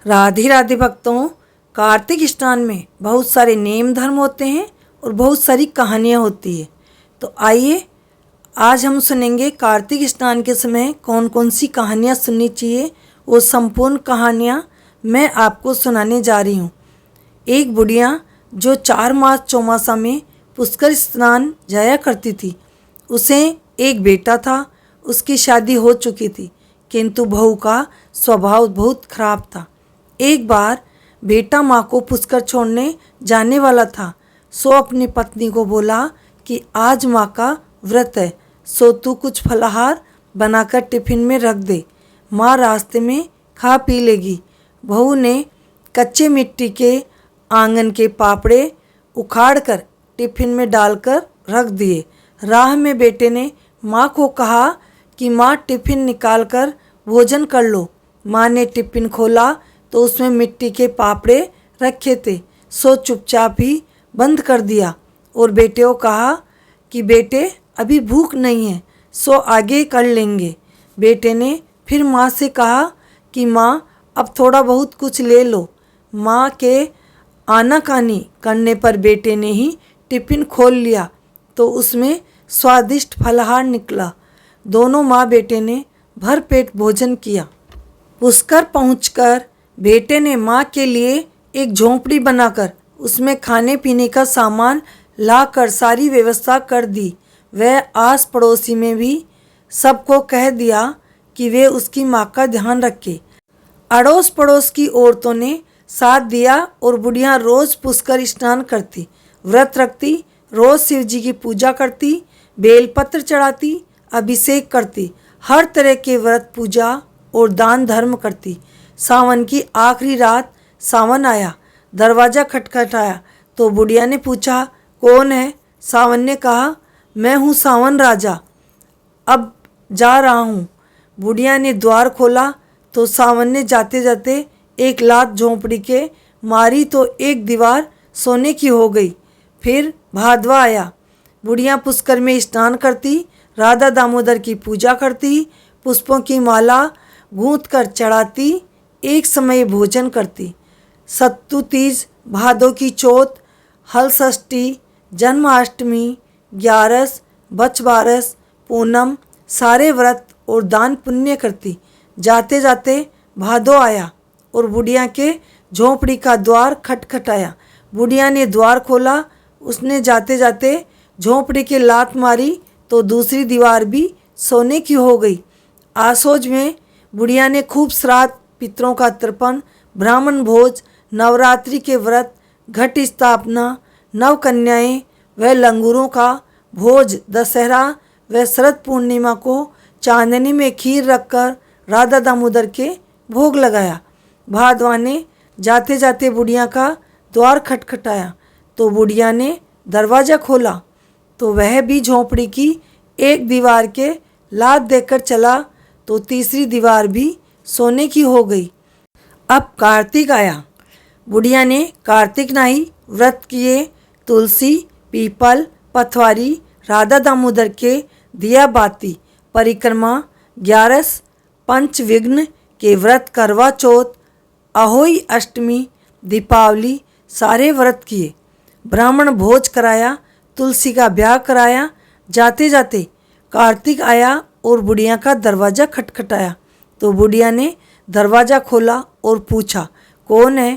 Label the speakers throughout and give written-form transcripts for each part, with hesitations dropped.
Speaker 1: राधे राधे भक्तों। कार्तिक स्नान में बहुत सारे नेम धर्म होते हैं और बहुत सारी कहानियाँ होती है। तो आइए आज हम सुनेंगे कार्तिक स्नान के समय कौन कौन सी कहानियाँ सुननी चाहिए। वो संपूर्ण कहानियाँ मैं आपको सुनाने जा रही हूँ। एक बुढ़िया जो 4 मास चौमासा में पुष्कर स्नान जाया करती थी, उसे एक बेटा था। उसकी शादी हो चुकी थी, किंतु बहू का स्वभाव बहुत खराब था। एक बार बेटा माँ को पुष्कर छोड़ने जाने वाला था, सो अपनी पत्नी को बोला कि आज माँ का व्रत है, सो तू कुछ फलाहार बनाकर टिफिन में रख दे, माँ रास्ते में खा पी लेगी। बहू ने कच्चे मिट्टी के आंगन के पापड़े उखाड़कर टिफिन में डालकर रख दिए। राह में बेटे ने माँ को कहा कि माँ टिफिन निकाल कर भोजन कर लो। माँ ने टिफिन खोला तो उसमें मिट्टी के पापड़े रखे थे, सो चुपचाप ही बंद कर दिया और बेटे को कहा कि बेटे अभी भूख नहीं है, सो आगे कर लेंगे। बेटे ने फिर माँ से कहा कि माँ अब थोड़ा बहुत कुछ ले लो। माँ के आनाकानी करने पर बेटे ने ही टिफिन खोल लिया तो उसमें स्वादिष्ट फलाहार निकला। दोनों माँ बेटे ने भर पेट भोजन किया। पुष्कर पहुंचकर बेटे ने माँ के लिए एक झोंपड़ी बनाकर उसमें खाने पीने का सामान लाकर सारी व्यवस्था कर दी। वह आस पड़ोसी में भी सबको कह दिया कि वे उसकी माँ का ध्यान रखे। अड़ोस पड़ोस की औरतों ने साथ दिया और बुढ़िया रोज पुष्कर स्नान करती, व्रत रखती, रोज शिव जी की पूजा करती, बेलपत्र चढ़ाती, अभिषेक करती, हर तरह के व्रत पूजा और दान धर्म करती। सावन की आखिरी रात सावन आया, दरवाज़ा खटखटाया तो बुढ़िया ने पूछा, कौन है? सावन ने कहा, मैं हूँ सावन राजा, अब जा रहा हूँ। बुढ़िया ने द्वार खोला तो सावन ने जाते जाते एक लात झोंपड़ी के मारी तो एक दीवार सोने की हो गई। फिर भादवा आया, बुढ़िया पुष्कर में स्नान करती, राधा दामोदर की पूजा करती, पुष्पों की माला गूंथ कर चढ़ाती, एक समय भोजन करती। सत्तू तीज, भादों की चौथ, हल षष्ठी, जन्माष्टमी, ग्यारस, बछबारस, पूनम सारे व्रत और दान पुण्य करती। जाते जाते भादो आया और बुढ़िया के झोंपड़ी का द्वार खटखटाया। बुढ़िया ने द्वार खोला, उसने जाते जाते झोंपड़ी की लात मारी तो दूसरी दीवार भी सोने की हो गई। आसोज में बुढ़िया ने खूब श्राद्ध, पितरों का तर्पण, ब्राह्मण भोज, नवरात्रि के व्रत, घट स्थापना, नव कन्याएं व लंगूरों का भोज, दशहरा व शरद पूर्णिमा को चांदनी में खीर रखकर राधा दामोदर के भोग लगाया। भादवा ने जाते जाते बुढ़िया का द्वार खटखटाया तो बुढ़िया ने दरवाज़ा खोला तो वह भी झोंपड़ी की एक दीवार के लात देकर चला तो तीसरी दीवार भी सोने की हो गई। अब कार्तिक आया, बुढ़िया ने कार्तिक नाही व्रत किए, तुलसी, पीपल, पथवारी, राधा दामोदर के दिया बाती, परिक्रमा, ग्यारस, पंचविघ्न के व्रत, करवा चौथ, अहोई अष्टमी, दीपावली सारे व्रत किए। ब्राह्मण भोज कराया, तुलसी का ब्याह कराया। जाते जाते कार्तिक आया और बुढ़िया का दरवाज़ा खटखटाया तो बुढ़िया ने दरवाज़ा खोला और पूछा, कौन है?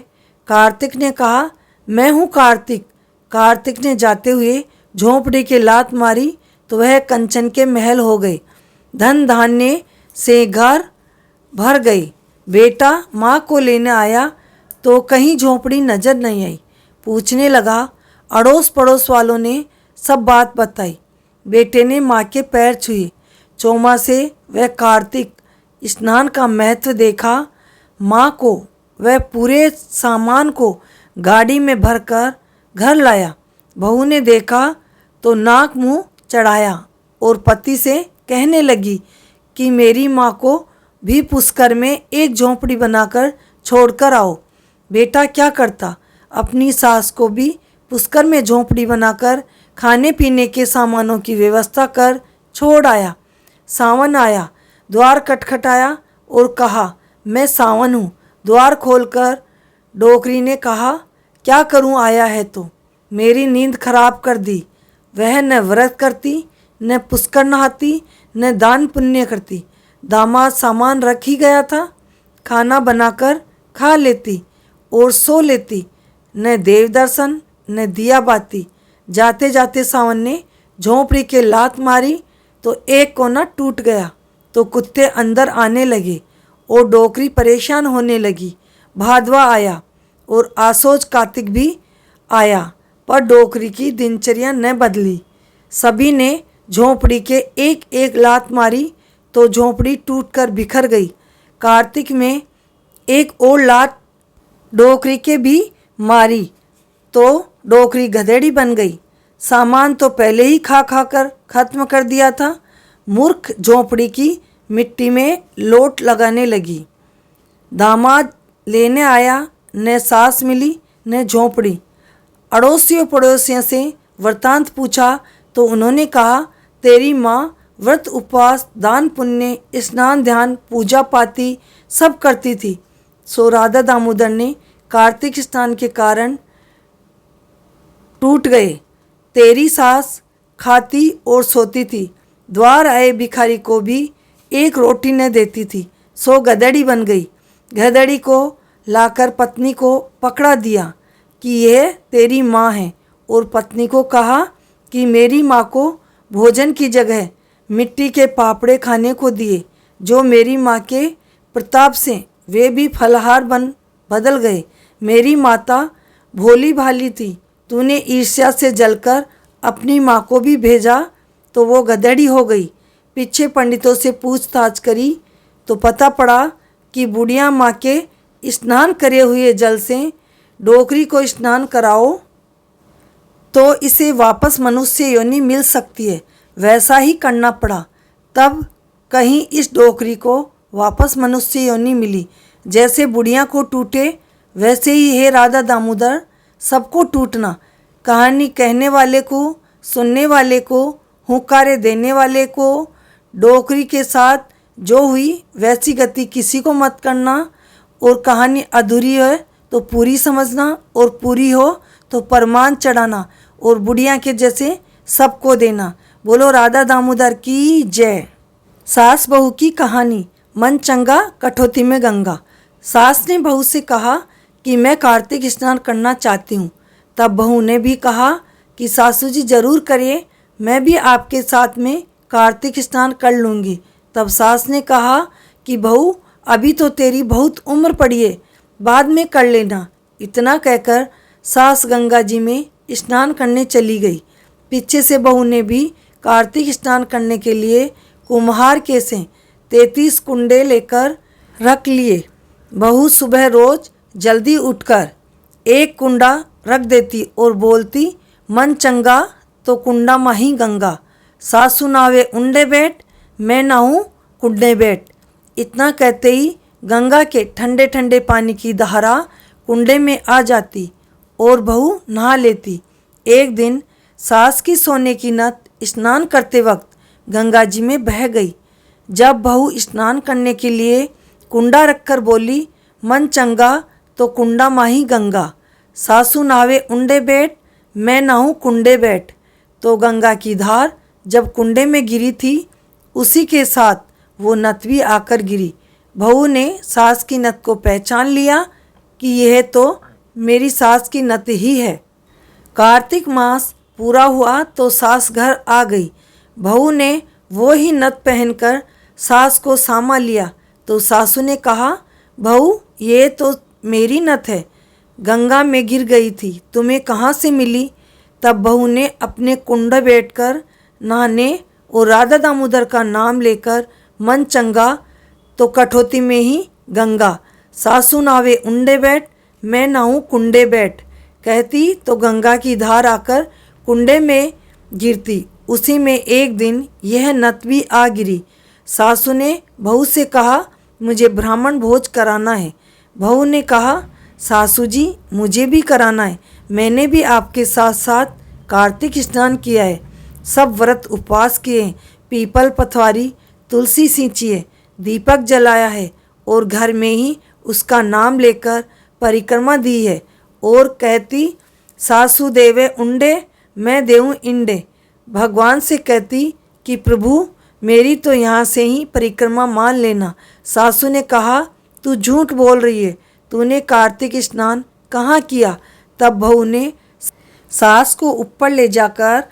Speaker 1: कार्तिक ने कहा, मैं हूँ कार्तिक। कार्तिक ने जाते हुए झोंपड़ी के लात मारी तो वह कंचन के महल हो गए। धन धान्य से घर भर गई। बेटा माँ को लेने आया तो कहीं झोंपड़ी नजर नहीं आई। पूछने लगा, अड़ोस पड़ोस वालों ने सब बात बताई। बेटे ने माँ के पैर छुए। चौमासे वह कार्तिक स्नान का महत्व देखा। माँ को वह पूरे सामान को गाड़ी में भरकर घर लाया। बहू ने देखा तो नाक मुंह चढ़ाया और पति से कहने लगी कि मेरी माँ को भी पुष्कर में एक झोंपड़ी बनाकर छोड़कर आओ। बेटा क्या करता, अपनी सास को भी पुष्कर में झोंपड़ी बनाकर खाने पीने के सामानों की व्यवस्था कर छोड़ आया। सावन आया, द्वार खटखटाया और कहा, मैं सावन हूँ, द्वार खोलकर डोकरी ने कहा, क्या करूं आया है तो? मेरी नींद खराब कर दी। वह न व्रत करती, न पुष्कर नहाती, न दान पुण्य करती। दामाद सामान रख ही गया था, खाना बनाकर खा लेती और सो लेती। न देव दर्शन न दिया बाती। जाते जाते सावन ने झोंपड़ी के लात मारी तो एक कोना टूट गया। तो कुत्ते अंदर आने लगे और डोकरी परेशान होने लगी। भादवा आया और आसोज कार्तिक भी आया, पर डोकरी की दिनचर्या न बदली। सभी ने झोंपड़ी के एक एक लात मारी तो झोंपड़ी टूटकर बिखर गई। कार्तिक में एक और लात डोकरी के भी मारी तो डोकरी गधेड़ी बन गई। सामान तो पहले ही खा खा कर खत्म कर दिया था। मूर्ख झोंपड़ी की मिट्टी में लोट लगाने लगी। दामाद लेने आया, न सास मिली न झोंपड़ी। अड़ोसियों पड़ोसियों से वृतांत पूछा तो उन्होंने कहा, तेरी माँ व्रत उपवास दान पुण्य स्नान ध्यान पूजा पाती सब करती थी। सो राधा दामोदर ने कार्तिक स्नान के कारण टूट गए। तेरी सास खाती और सोती थी, द्वार आए भिखारी को भी एक रोटी न देती थी। सो गधेड़ी बन गई। गधेड़ी को लाकर पत्नी को पकड़ा दिया कि यह तेरी माँ है, और पत्नी को कहा कि मेरी माँ को भोजन की जगह मिट्टी के पापड़े खाने को दिए, जो मेरी माँ के प्रताप से वे भी फलहार बदल गए। मेरी माता भोली भाली थी, तूने ईर्ष्या से जलकर अपनी माँ को भी भेजा तो वो गधेड़ी हो गई। पीछे पंडितों से पूछताछ करी तो पता पड़ा कि बुढ़िया माँ के स्नान करे हुए जल से डोकरी को स्नान कराओ तो इसे वापस मनुष्य योनि मिल सकती है। वैसा ही करना पड़ा, तब कहीं इस डोकरी को वापस मनुष्य योनि मिली। जैसे बुढ़िया को टूटे वैसे ही हे राधा दामोदर सबको टूटना। कहानी कहने वाले को, सुनने वाले को, हुंकारे देने वाले को, डोकरी के साथ जो हुई वैसी गति किसी को मत करना। और कहानी अधूरी है तो पूरी समझना, और पूरी हो तो परमान चढ़ाना, और बुढ़िया के जैसे सबको देना। बोलो राधा दामोदर की जय। सास बहू की कहानी। मन चंगा कठौती में गंगा। सास ने बहू से कहा कि मैं कार्तिक स्नान करना चाहती हूँ। तब बहू ने भी कहा कि सासू जी जरूर करिए, मैं भी आपके साथ में कार्तिक स्नान कर लूँगी। तब सास ने कहा कि बहू अभी तो तेरी बहुत उम्र पड़ी है, बाद में कर लेना। इतना कहकर सास गंगा जी में स्नान करने चली गई। पीछे से बहू ने भी कार्तिक स्नान करने के लिए कुम्हार के से 33 कुंडे लेकर रख लिए। बहू सुबह रोज जल्दी उठकर एक कुंडा रख देती और बोलती, मन चंगा तो कुंडा माही गंगा। सासू नावे उंडे बैठ, मैं नहाऊं कुंडे बैठ। इतना कहते ही गंगा के ठंडे ठंडे पानी की धारा कुंडे में आ जाती और बहू नहा लेती। एक दिन सास की सोने की नथ स्नान करते वक्त गंगा जी में बह गई। जब बहू स्नान करने के लिए कुंडा रखकर बोली, मन चंगा तो कुंडा माही गंगा। सासू नावे उंडे बैठ, मैं नहाऊं कुंडे बैठ। तो गंगा की धार जब कुंडे में गिरी थी, उसी के साथ वो नथ भी आकर गिरी। बहू ने सास की नथ को पहचान लिया कि यह तो मेरी सास की नथ ही है। कार्तिक मास पूरा हुआ तो सास घर आ गई। बहू ने वो ही नथ पहनकर सास को सामा लिया तो सासू ने कहा, बहू ये तो मेरी नथ है, गंगा में गिर गई थी, तुम्हें कहाँ से मिली? तब बहू ने अपने कुंड बैठकर नहाने और राधा दामोदर का नाम लेकर मन चंगा तो कठौती में ही गंगा। सासू नावे उंडे बैठ, मैं नहाऊं कुंडे बैठ कहती तो गंगा की धार आकर कुंडे में गिरती। उसी में एक दिन यह नथ भी आ गिरी। सासू ने बहू से कहा, मुझे ब्राह्मण भोज कराना है। बहू ने कहा, सासू जी मुझे भी कराना है, मैंने भी आपके साथ साथ कार्तिक स्नान किया है, सब व्रत उपवास किए हैं, पीपल पथवारी तुलसी सींची है, दीपक जलाया है और घर में ही उसका नाम लेकर परिक्रमा दी है और कहती, सासु देवे उंडे मैं देऊं इंडे। भगवान से कहती कि प्रभु मेरी तो यहाँ से ही परिक्रमा मान लेना। सासू ने कहा, तू झूठ बोल रही है, तूने कार्तिक स्नान कहाँ किया? तब बहू ने सास को ऊपर ले जाकर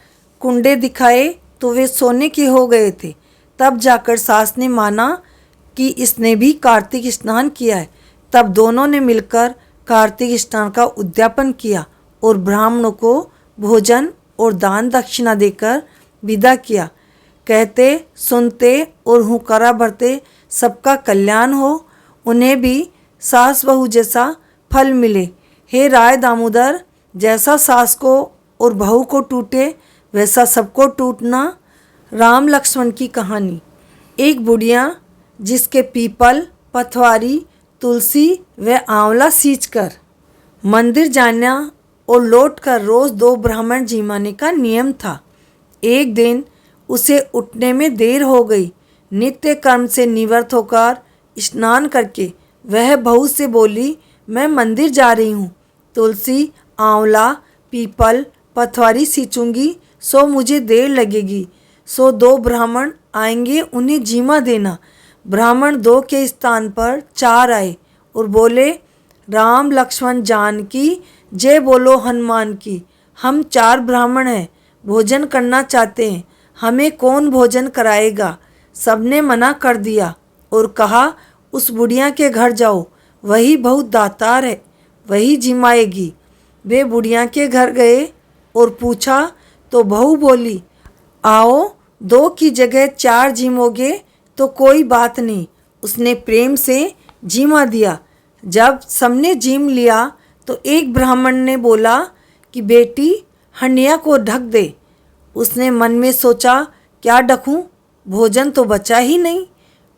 Speaker 1: कुंडे दिखाए तो वे सोने के हो गए थे। तब जाकर सास ने माना कि इसने भी कार्तिक स्नान किया है। तब दोनों ने मिलकर कार्तिक स्नान का उद्यापन किया और ब्राह्मणों को भोजन और दान दक्षिणा देकर विदा किया। कहते सुनते और हुंकारा भरते सबका कल्याण हो, उन्हें भी सास बहू जैसा फल मिले। हे राय दामोदर, जैसा सास को और बहू को टूटे वैसा सबको टूटना। राम लक्ष्मण की कहानी। एक बुढ़िया जिसके पीपल, पथवारी, तुलसी व आंवला सींचकर मंदिर जाना और लौटकर रोज 2 ब्राह्मण जिमाने का नियम था। एक दिन उसे उठने में देर हो गई। नित्य कर्म से निवृत्त होकर स्नान करके वह बहू से बोली, मैं मंदिर जा रही हूँ, तुलसी, आंवला, पीपल, पथवारी सींचूंगी, सो मुझे देर लगेगी। सो 2 ब्राह्मण आएंगे, उन्हें जीमा देना। ब्राह्मण 2 के स्थान पर 4 आए और बोले, राम लक्ष्मण जानकी जय बोलो हनुमान की। हम 4 ब्राह्मण हैं, भोजन करना चाहते हैं, हमें कौन भोजन कराएगा? सबने मना कर दिया और कहा, उस बुढ़िया के घर जाओ, वही बहुत दातार है, वही जिमाएगी। वे बुढ़िया के घर गए और पूछा तो बहू बोली, आओ 2 की जगह 4 जिमोगे तो कोई बात नहीं। उसने प्रेम से जिमा दिया। जब सबने जिम लिया तो एक ब्राह्मण ने बोला कि बेटी हंडिया को ढक दे। उसने मन में सोचा, क्या ढकूं, भोजन तो बचा ही नहीं।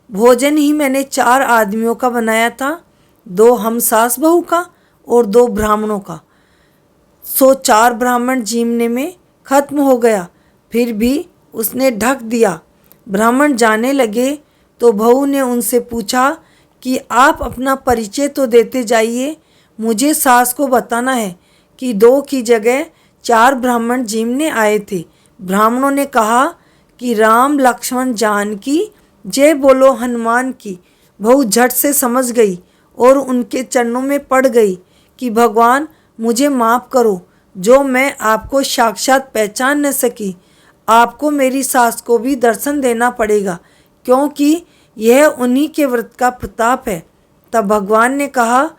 Speaker 1: भोजन ही मैंने 4 आदमियों का बनाया था, 2 हम सास बहू का और 2 ब्राह्मणों का। सो 4 ब्राह्मण जीमने में खत्म हो गया। फिर भी उसने ढक दिया। ब्राह्मण जाने लगे तो बहू ने उनसे पूछा कि आप अपना परिचय तो देते जाइए, मुझे सास को बताना है कि 2 की जगह 4 ब्राह्मण जीमने आए थे। ब्राह्मणों ने कहा कि राम लक्ष्मण जानकी जय बोलो हनुमान की। बहू झट से समझ गई और उनके चरणों में पड़ गई कि भगवान मुझे माफ़ करो, जो मैं आपको साक्षात पहचान न सकी। आपको मेरी सास को भी दर्शन देना पड़ेगा, क्योंकि यह उन्हीं के व्रत का प्रताप है। तब भगवान ने कहा,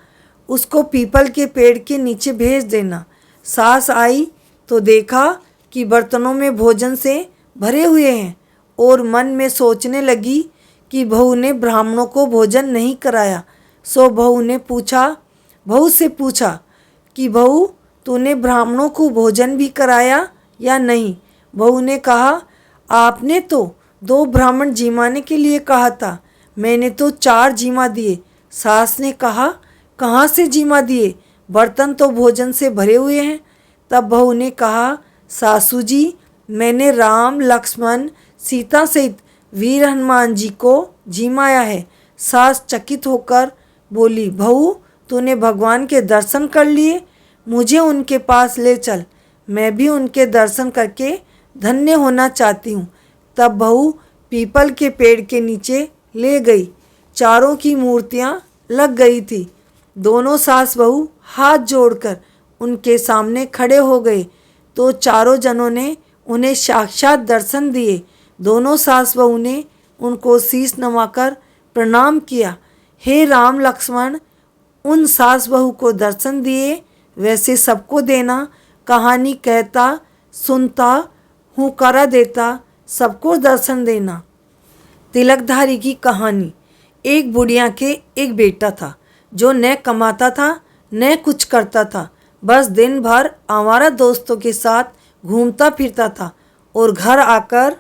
Speaker 1: उसको पीपल के पेड़ के नीचे भेज देना। सास आई तो देखा कि बर्तनों में भोजन से भरे हुए हैं और मन में सोचने लगी कि बहू ने ब्राह्मणों को भोजन नहीं कराया। सो बहू से पूछा कि बहू तूने ब्राह्मणों को भोजन भी कराया या नहीं? बहू ने कहा, आपने तो 2 ब्राह्मण जिमाने के लिए कहा था, मैंने तो 4 जिमा दिए। सास ने कहा, कहाँ से जिमा दिए, बर्तन तो भोजन से भरे हुए हैं। तब बहू ने कहा, सासू जी मैंने राम लक्ष्मण सीता सहित वीर हनुमान जी को जिमाया है। सास चकित होकर बोली, बहू तूने भगवान के दर्शन कर लिए, मुझे उनके पास ले चल, मैं भी उनके दर्शन करके धन्य होना चाहती हूँ। तब बहू पीपल के पेड़ के नीचे ले गई। चारों की मूर्तियाँ लग गई थी। दोनों सास बहू हाथ जोड़कर उनके सामने खड़े हो गए तो चारों जनों ने उन्हें साक्षात दर्शन दिए। दोनों सास बहू ने उनको शीश नवाकर प्रणाम किया। हे राम लक्ष्मण, उन सास बहू को दर्शन दिए वैसे सबको देना। कहानी कहता सुनता हुंकारा देता सबको दर्शन देना। तिलकधारी की कहानी। एक बुढ़िया के एक बेटा था जो न कमाता था न कुछ करता था, बस दिन भर आवारा दोस्तों के साथ घूमता फिरता था और घर आकर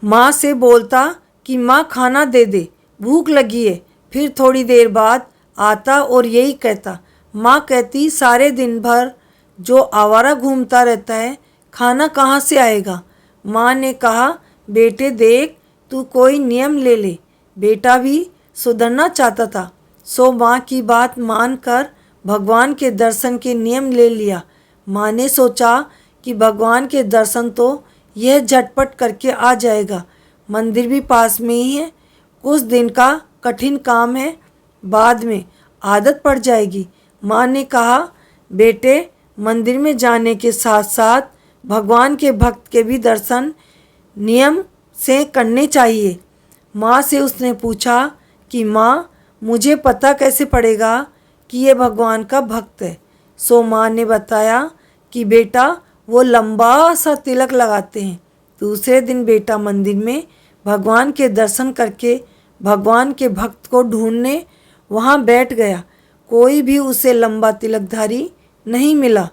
Speaker 1: माँ से बोलता कि माँ खाना दे दे, भूख लगी है। फिर थोड़ी देर बाद आता और यही कहता। माँ कहती, सारे दिन भर जो आवारा घूमता रहता है, खाना कहाँ से आएगा? माँ ने कहा, बेटे देख, तू कोई नियम ले ले। बेटा भी सुधरना चाहता था, सो माँ की बात मानकर भगवान के दर्शन के नियम ले लिया। माँ ने सोचा कि भगवान के दर्शन तो यह झटपट करके आ जाएगा, मंदिर भी पास में ही है, कुछ दिन का कठिन काम है, बाद में आदत पड़ जाएगी। माँ ने कहा, बेटे, मंदिर में जाने के साथ साथ भगवान के भक्त के भी दर्शन नियम से करने चाहिए। माँ से उसने पूछा कि माँ, मुझे पता कैसे पड़ेगा कि ये भगवान का भक्त है। सो माँ ने बताया कि बेटा, वो लंबा सा तिलक लगाते हैं। दूसरे दिन बेटा मंदिर में भगवान के दर्शन करके भगवान के भक्त को ढूंढने वहाँ बैठ गया। कोई भी उसे लंबा तिलकधारी नहीं मिला।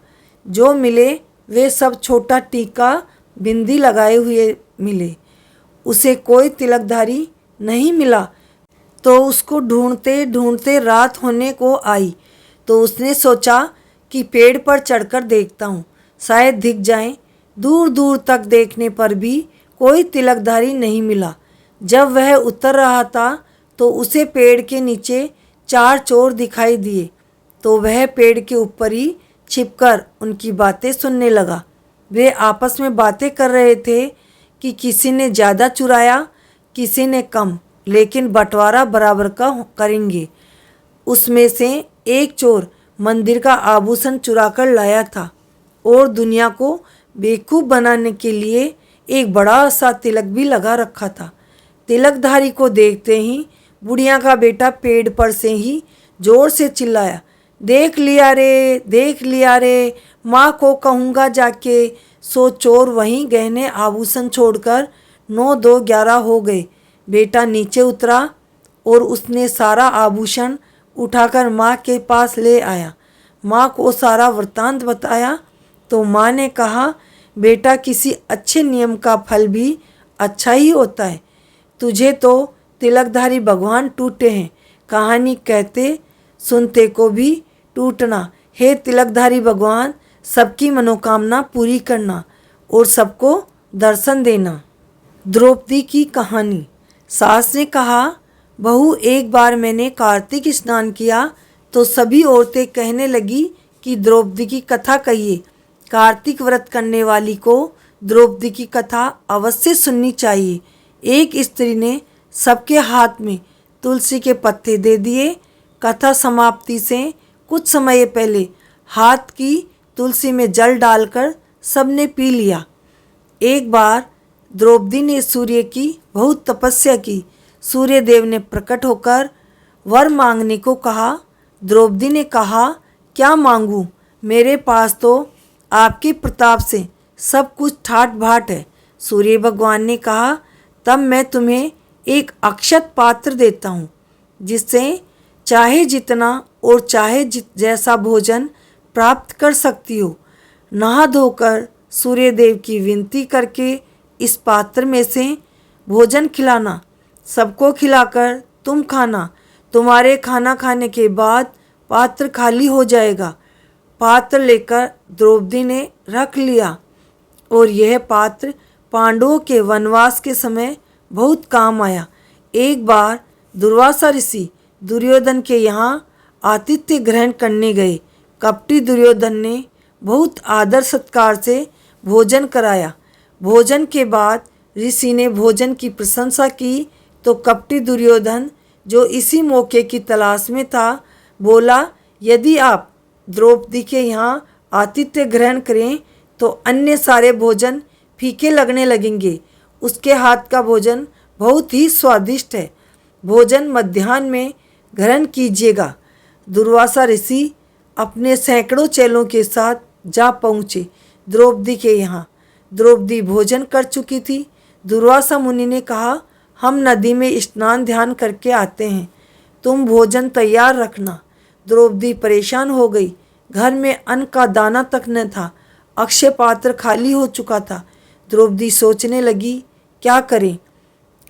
Speaker 1: जो मिले वे सब छोटा टीका बिंदी लगाए हुए मिले। उसे कोई तिलकधारी नहीं मिला तो उसको ढूंढते ढूंढते रात होने को आई। तो उसने सोचा कि पेड़ पर चढ़कर देखता हूँ, शायद दिख जाए। दूर दूर तक देखने पर भी कोई तिलकधारी नहीं मिला। जब वह उतर रहा था तो उसे पेड़ के नीचे 4 चोर दिखाई दिए। तो वह पेड़ के ऊपर ही छिपकर उनकी बातें सुनने लगा। वे आपस में बातें कर रहे थे कि किसी ने ज़्यादा चुराया, किसी ने कम, लेकिन बंटवारा बराबर का करेंगे। उसमें से एक चोर मंदिर का आभूषण चुरा कर लाया था और दुनिया को बेवकूफ़ बनाने के लिए एक बड़ा सा तिलक भी लगा रखा था। तिलकधारी को देखते ही बुढ़िया का बेटा पेड़ पर से ही जोर से चिल्लाया, देख लिया रे, देख लिया रे, माँ को कहूँगा जाके। सो चोर वहीं गहने आभूषण छोड़कर 9 2 11 हो गए। बेटा नीचे उतरा और उसने सारा आभूषण उठाकर माँ के पास ले आया। माँ को सारा वृत्तांत बताया तो माँ ने कहा, बेटा, किसी अच्छे नियम का फल भी अच्छा ही होता है। तुझे तो तिलकधारी भगवान टूटे हैं, कहानी कहते सुनते को भी टूटना। हे तिलकधारी भगवान, सबकी मनोकामना पूरी करना और सबको दर्शन देना। द्रौपदी की कहानी। सास ने कहा, बहू, एक बार मैंने कार्तिक स्नान किया तो सभी औरतें कहने लगी कि द्रौपदी की कथा कहिए। कार्तिक व्रत करने वाली को द्रौपदी की कथा अवश्य सुननी चाहिए। एक स्त्री ने सबके हाथ में तुलसी के पत्ते दे दिए। कथा समाप्ति से कुछ समय पहले हाथ की तुलसी में जल डालकर सबने पी लिया। एक बार द्रौपदी ने सूर्य की बहुत तपस्या की। सूर्य देव ने प्रकट होकर वर मांगने को कहा। द्रौपदी ने कहा, क्या मांगूं? मेरे पास तो आपके प्रताप से सब कुछ ठाट बाट है। सूर्य भगवान ने कहा, तब मैं तुम्हें एक अक्षत पात्र देता हूँ, जिससे चाहे जितना और चाहे जैसा भोजन प्राप्त कर सकती हो। नहा धोकर सूर्यदेव की विनती करके इस पात्र में से भोजन खिलाना। सबको खिलाकर तुम खाना। तुम्हारे खाना खाने के बाद पात्र खाली हो जाएगा। पात्र लेकर द्रौपदी ने रख लिया और यह पात्र पांडवों के वनवास के समय बहुत काम आया। एक बार दुर्वासा ऋषि दुर्योधन के यहाँ आतिथ्य ग्रहण करने गए। कपटी दुर्योधन ने बहुत आदर सत्कार से भोजन कराया। भोजन के बाद ऋषि ने भोजन की प्रशंसा की तो कपटी दुर्योधन, जो इसी मौके की तलाश में था, बोला, यदि आप द्रौपदी के यहाँ आतिथ्य ग्रहण करें तो अन्य सारे भोजन फीके लगने लगेंगे। उसके हाथ का भोजन बहुत ही स्वादिष्ट है। भोजन मध्याह्न में ग्रहण कीजिएगा। दुर्वासा ऋषि अपने सैकड़ों चेलों के साथ जा पहुँचे द्रौपदी के यहाँ। द्रौपदी भोजन कर चुकी थी। दुर्वासा मुनि ने कहा, हम नदी में स्नान ध्यान करके आते हैं, तुम भोजन तैयार रखना। द्रौपदी परेशान हो गई। घर में अन्न का दाना तक न था। अक्षय पात्र खाली हो चुका था। द्रौपदी सोचने लगी, क्या करें?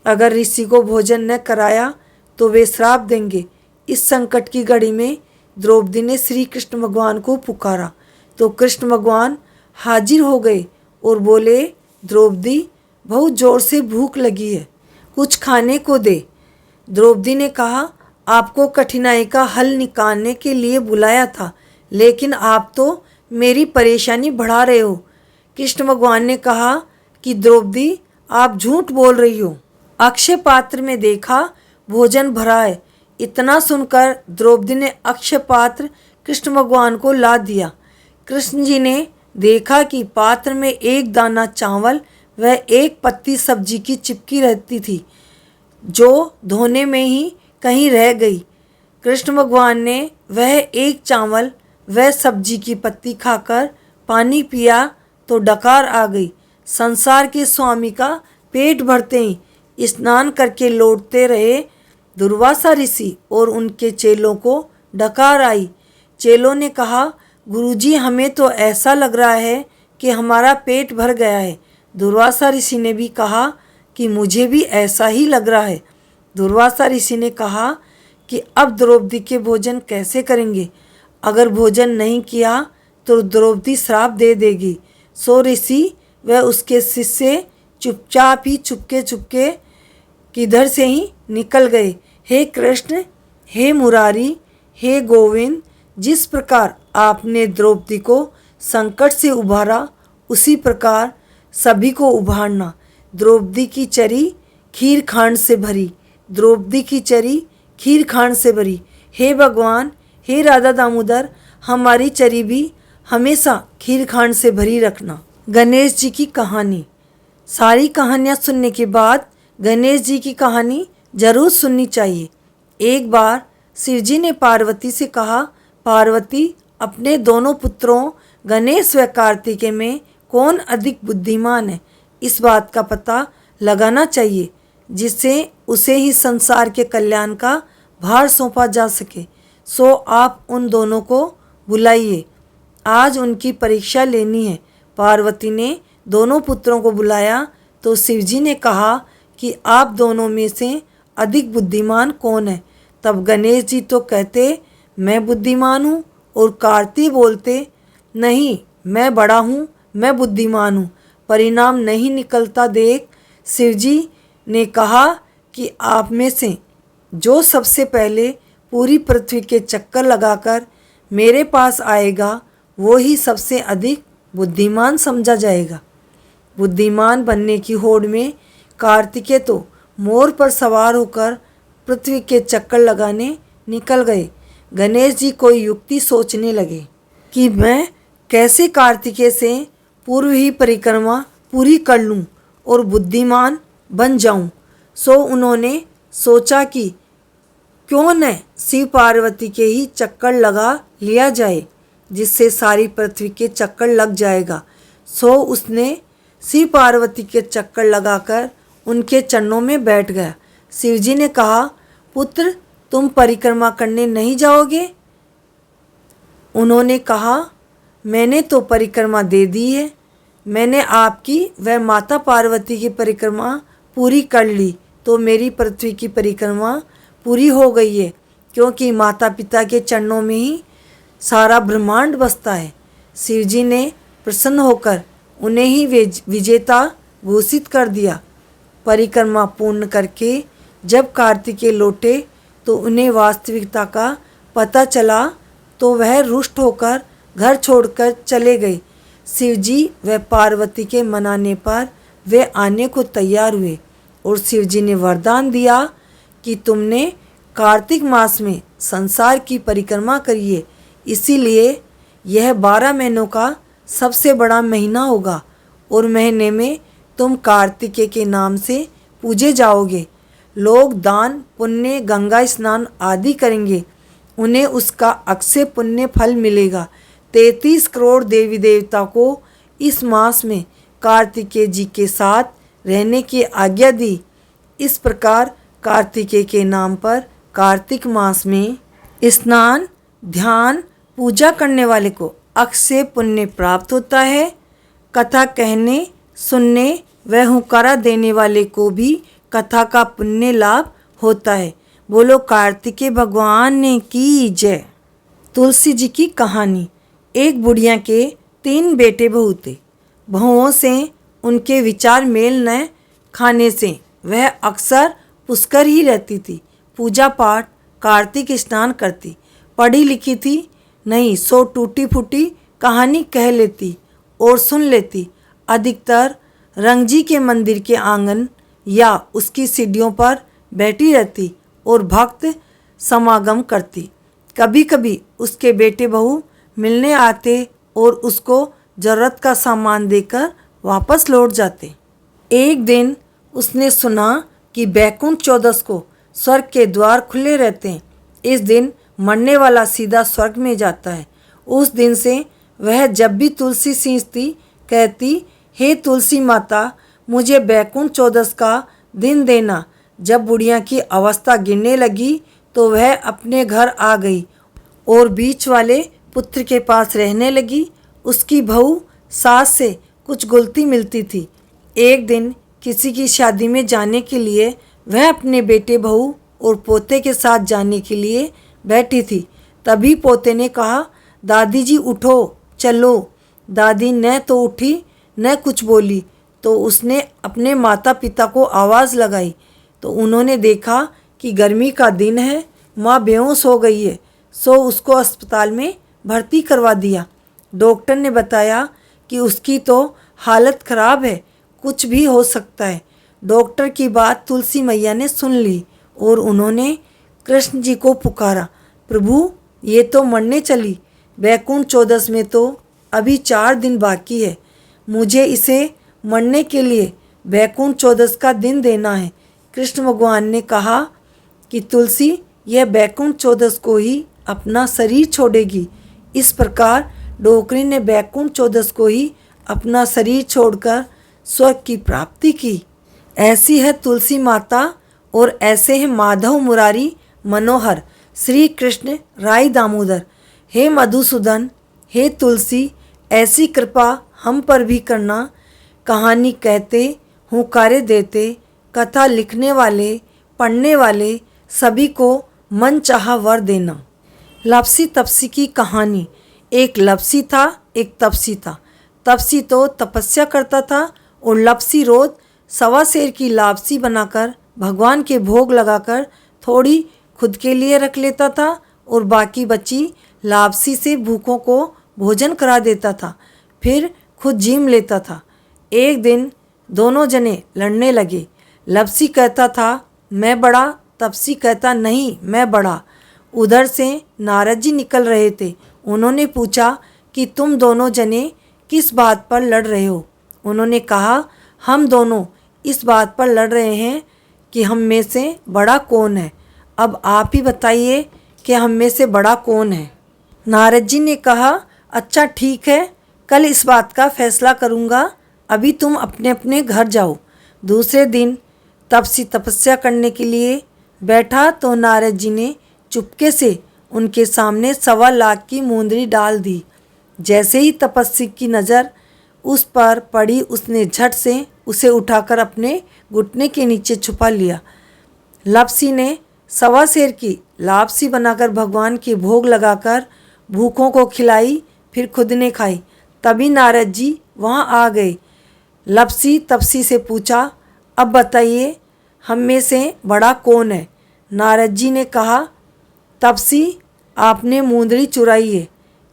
Speaker 1: अगर ऋषि को भोजन न कराया तो वे श्राप देंगे। इस संकट की घड़ी में द्रौपदी ने श्री कृष्ण भगवान को पुकारा तो कृष्ण भगवान हाजिर हो गए और बोले, द्रौपदी, बहुत जोर से भूख लगी है, कुछ खाने को दे। द्रौपदी ने कहा, आपको कठिनाई का हल निकालने के लिए बुलाया था, लेकिन आप तो मेरी परेशानी बढ़ा रहे हो। कृष्ण भगवान ने कहा कि द्रौपदी, आप झूठ बोल रही हो। अक्षय पात्र में देखा भोजन भरा है। इतना सुनकर द्रौपदी ने अक्षय पात्र कृष्ण भगवान को ला दिया। कृष्ण जी ने देखा कि पात्र में एक दाना चावल व एक पत्ती सब्जी की चिपकी रहती थी, जो धोने में ही कहीं रह गई। कृष्ण भगवान ने वह एक चावल व सब्जी की पत्ती खाकर पानी पिया तो डकार आ गई। संसार के स्वामी का पेट भरते ही स्नान करके लौटते रहे दुर्वासा ऋषि और उनके चेलों को डकार आई। चेलों ने कहा, गुरुजी, हमें तो ऐसा लग रहा है कि हमारा पेट भर गया है। दुर्वासा ऋषि ने भी कहा कि मुझे भी ऐसा ही लग रहा है। दुर्वासा ऋषि ने कहा कि अब द्रौपदी के भोजन कैसे करेंगे? अगर भोजन नहीं किया तो द्रौपदी श्राप दे देगी। सो ऋषि व उसके शिष्य चुपचाप ही चुपके चुपके किधर से ही निकल गए। हे कृष्ण, हे मुरारी, हे गोविंद, जिस प्रकार आपने द्रौपदी को संकट से उबारा, उसी प्रकार सभी को उबारना। द्रौपदी की चरी खीर खांड से भरी, द्रौपदी की चरी खीर खांड से भरी। हे भगवान, हे राधा दामोदर, हमारी चरी भी हमेशा खीर खांड से भरी रखना। गणेश जी की कहानी। सारी कहानियाँ सुनने के बाद गणेश जी की कहानी जरूर सुननी चाहिए। एक बार शिव जी ने पार्वती से कहा, पार्वती, अपने दोनों पुत्रों गणेश व कार्तिकेय में कौन अधिक बुद्धिमान है, इस बात का पता लगाना चाहिए, जिससे उसे ही संसार के कल्याण का भार सौंपा जा सके। सो आप उन दोनों को बुलाइए, आज उनकी परीक्षा लेनी है। पार्वती ने दोनों पुत्रों को बुलाया तो शिवजी ने कहा कि आप दोनों में से अधिक बुद्धिमान कौन है? तब गणेश जी तो कहते, मैं बुद्धिमान हूँ, और कार्तिक बोलते, नहीं, मैं बड़ा हूँ, मैं बुद्धिमान हूँ। परिणाम नहीं निकलता देख शिवजी ने कहा कि आप में से जो सबसे पहले पूरी पृथ्वी के चक्कर लगाकर मेरे पास आएगा, वो ही सबसे अधिक बुद्धिमान समझा जाएगा। बुद्धिमान बनने की होड़ में कार्तिकेय तो मोर पर सवार होकर पृथ्वी के चक्कर लगाने निकल गए। गणेश जी कोई युक्ति सोचने लगे कि मैं कैसे कार्तिकेय से पूर्व ही परिक्रमा पूरी कर लूं और बुद्धिमान बन जाऊं। सो उन्होंने सोचा कि क्यों न शिव पार्वती के ही चक्कर लगा लिया जाए, जिससे सारी पृथ्वी के चक्कर लग जाएगा। सो उसने शिव पार्वती के चक्कर लगाकर उनके चरणों में बैठ गया। शिवजी ने कहा, पुत्र, तुम परिक्रमा करने नहीं जाओगे? उन्होंने कहा, मैंने तो परिक्रमा दे दी है। मैंने आपकी व माता पार्वती की परिक्रमा पूरी कर ली, तो मेरी पृथ्वी की परिक्रमा पूरी हो गई है, क्योंकि माता पिता के चरणों में ही सारा ब्रह्मांड बसता है। शिवजी ने प्रसन्न होकर उन्हें ही विजेता घोषित कर दिया। परिक्रमा पूर्ण करके जब कार्तिकेय लौटे तो उन्हें वास्तविकता का पता चला, तो वह रुष्ट होकर घर छोड़कर चले गए। शिवजी व पार्वती के मनाने पर वे आने को तैयार हुए और शिवजी ने वरदान दिया कि तुमने कार्तिक मास में संसार की परिक्रमा करिए, इसीलिए यह 12 महीनों का सबसे बड़ा महीना होगा और महीने में तुम कार्तिकेय के नाम से पूजे जाओगे। लोग दान पुण्य, गंगा स्नान आदि करेंगे, उन्हें उसका अक्षय पुण्य फल मिलेगा। 33 करोड़ देवी देवता को इस मास में कार्तिकेय जी के साथ रहने की आज्ञा दी। इस प्रकार कार्तिकेय के नाम पर कार्तिक मास में स्नान, ध्यान, पूजा करने वाले को अक्षय पुण्य प्राप्त होता है। कथा कहने, सुनने व हुक्कारा देने वाले को भी कथा का पुण्य लाभ होता है। बोलो कार्तिकेय भगवान ने की जय। तुलसी जी की कहानी। एक बुढ़िया के 3 बेटे बहू थे। बहुओं से उनके विचार मेल न खाने से वह अक्सर पुष्कर ही रहती थी। पूजा पाठ, कार्तिक स्नान करती। पढ़ी लिखी थी नहीं, सो टूटी फूटी कहानी कह लेती और सुन लेती। अधिकतर रंगजी के मंदिर के आंगन या उसकी सीढ़ियों पर बैठी रहती और भक्त समागम करती। कभी कभी उसके बेटे बहू मिलने आते और उसको ज़रूरत का सामान देकर वापस लौट जाते। एक दिन उसने सुना कि बैकुंठ चौदस को स्वर्ग के द्वार खुले रहते हैं। इस दिन मरने वाला सीधा स्वर्ग में जाता है। उस दिन से वह जब भी तुलसी सींचती कहती, हे तुलसी माता, मुझे बैकुंठ चौदस का दिन देना। जब बुढ़िया की अवस्था गिरने लगी तो वह अपने घर आ गई और बीच वाले पुत्र के पास रहने लगी। उसकी बहू सास से कुछ गुलती मिलती थी। एक दिन किसी की शादी में जाने के लिए वह अपने बेटे बहू और पोते के साथ जाने के लिए बैठी थी। तभी पोते ने कहा, दादी जी उठो, चलो। दादी न तो उठी न कुछ बोली। तो उसने अपने माता पिता को आवाज़ लगाई तो उन्होंने देखा कि गर्मी का दिन है, माँ बेहोश हो गई है। सो उसको अस्पताल में भर्ती करवा दिया। डॉक्टर ने बताया कि उसकी तो हालत ख़राब है, कुछ भी हो सकता है। डॉक्टर की बात तुलसी मैया ने सुन ली और उन्होंने कृष्ण जी को पुकारा, प्रभु ये तो मरने चली, बैकुंठ चौदस में तो अभी 4 दिन बाकी है, मुझे इसे मरने के लिए बैकुंठ चौदस का दिन देना है। कृष्ण भगवान ने कहा कि तुलसी यह बैकुंठ चौदस को ही अपना शरीर छोड़ेगी। इस प्रकार डोकरी ने बैकुंठ चौदस को ही अपना शरीर छोड़कर स्वर्ग की प्राप्ति की। ऐसी है तुलसी माता और ऐसे हैं माधव मुरारी मनोहर श्री कृष्ण राय दामोदर। हे मधुसूदन, हे तुलसी, ऐसी कृपा हम पर भी करना। कहानी कहते, हुंकारे देते, कथा लिखने वाले, पढ़ने वाले सभी को मन चाहा वर देना। लपसी तपसी की कहानी। एक लपसी था, एक तपसी था। तपसी तो तपस्या करता था और लपसी रोज 1.25 सेर की लापसी बनाकर भगवान के भोग लगाकर थोड़ी खुद के लिए रख लेता था और बाकी बची लापसी से भूखों को भोजन करा देता था, फिर खुद जीम लेता था। एक दिन दोनों जने लड़ने लगे। लपसी कहता था मैं बड़ा, तपसी कहता नहीं मैं बड़ा। उधर से नारद जी निकल रहे थे। उन्होंने पूछा कि तुम दोनों जने किस बात पर लड़ रहे हो। उन्होंने कहा हम दोनों इस बात पर लड़ रहे हैं कि हम में से बड़ा कौन है। अब आप ही बताइए कि हम में से बड़ा कौन है। नारद जी ने कहा अच्छा ठीक है, कल इस बात का फैसला करूँगा, अभी तुम अपने अपने घर जाओ। दूसरे दिन तपसी तपस्या करने के लिए बैठा तो नारद जी ने चुपके से उनके सामने 1.25 लाख की मुंदरी डाल दी। जैसे ही तपस्वी की नज़र उस पर पड़ी, उसने झट से उसे उठाकर अपने घुटने के नीचे छुपा लिया। लपसी ने 1.25 सेर की लापसी बनाकर भगवान के भोग लगाकर भूखों को खिलाई, फिर खुद ने खाई। तभी नारद जी वहाँ आ गए। लपसी तपसी से पूछा अब बताइए हम में से बड़ा कौन है। नारद जी ने कहा तपसी, आपने मुंदरी चुराई है,